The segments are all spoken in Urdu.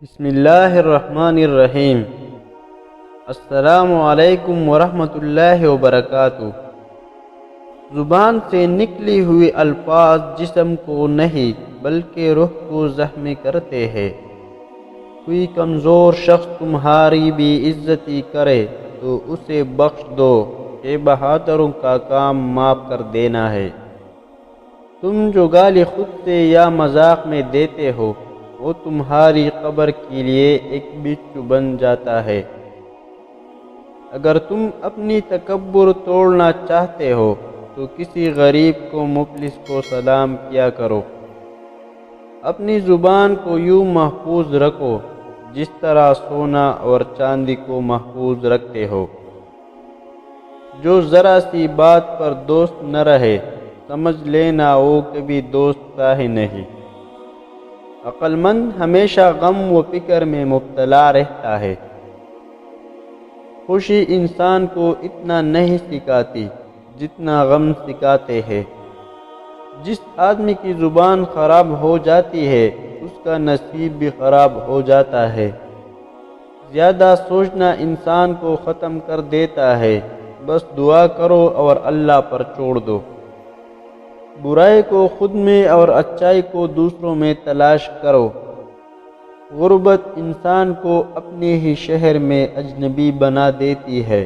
بسم اللہ الرحمن الرحیم۔ السلام علیکم ورحمۃ اللہ وبرکاتہ۔ زبان سے نکلی ہوئی الفاظ جسم کو نہیں بلکہ روح کو زخمی کرتے ہیں۔ کوئی کمزور شخص تمہاری بھی عزتی کرے تو اسے بخش دو کہ بہادروں کا کام معاف کر دینا ہے۔ تم جو گالی خود سے یا مذاق میں دیتے ہو وہ تمہاری قبر کے لیے ایک بچھو بن جاتا ہے۔ اگر تم اپنی تکبر توڑنا چاہتے ہو تو کسی غریب کو مفلس کو سلام کیا کرو۔ اپنی زبان کو یوں محفوظ رکھو جس طرح سونا اور چاندی کو محفوظ رکھتے ہو۔ جو ذرا سی بات پر دوست نہ رہے سمجھ لینا وہ کبھی دوست تھا ہی نہیں۔ عقل مند ہمیشہ غم و فکر میں مبتلا رہتا ہے۔ خوشی انسان کو اتنا نہیں سکھاتی جتنا غم سکھاتے ہیں۔ جس آدمی کی زبان خراب ہو جاتی ہے اس کا نصیب بھی خراب ہو جاتا ہے۔ زیادہ سوچنا انسان کو ختم کر دیتا ہے۔ بس دعا کرو اور اللہ پر چھوڑ دو۔ برائی کو خود میں اور اچائی کو دوسروں میں تلاش کرو۔ غربت انسان کو اپنے ہی شہر میں اجنبی بنا دیتی ہے۔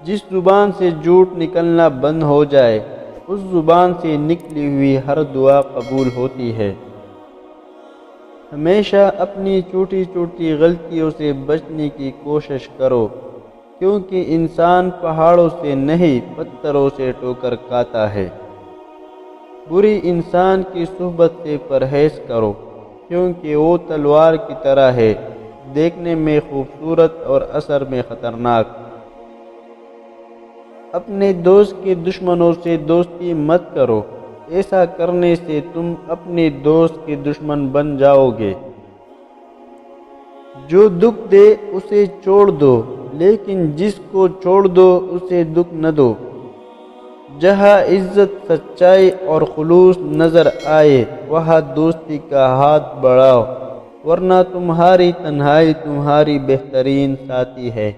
جس زبان سے جھوٹ نکلنا بند ہو جائے اس زبان سے نکلی ہوئی ہر دعا قبول ہوتی ہے۔ ہمیشہ اپنی چھوٹی چھوٹی غلطیوں سے بچنے کی کوشش کرو کیونکہ انسان پہاڑوں سے نہیں پتھروں سے ٹھوکر کھاتا ہے۔ بری انسان کی صحبت سے پرہیز کرو کیونکہ وہ تلوار کی طرح ہے، دیکھنے میں خوبصورت اور اثر میں خطرناک۔ اپنے دوست کے دشمنوں سے دوستی مت کرو، ایسا کرنے سے تم اپنے دوست کے دشمن بن جاؤ گے۔ جو دکھ دے اسے چھوڑ دو لیکن جس کو چھوڑ دو اسے دکھ نہ دو۔ جہاں عزت سچائی اور خلوص نظر آئے وہاں دوستی کا ہاتھ بڑھاؤ ورنہ تمہاری تنہائی تمہاری بہترین ساتھی ہے۔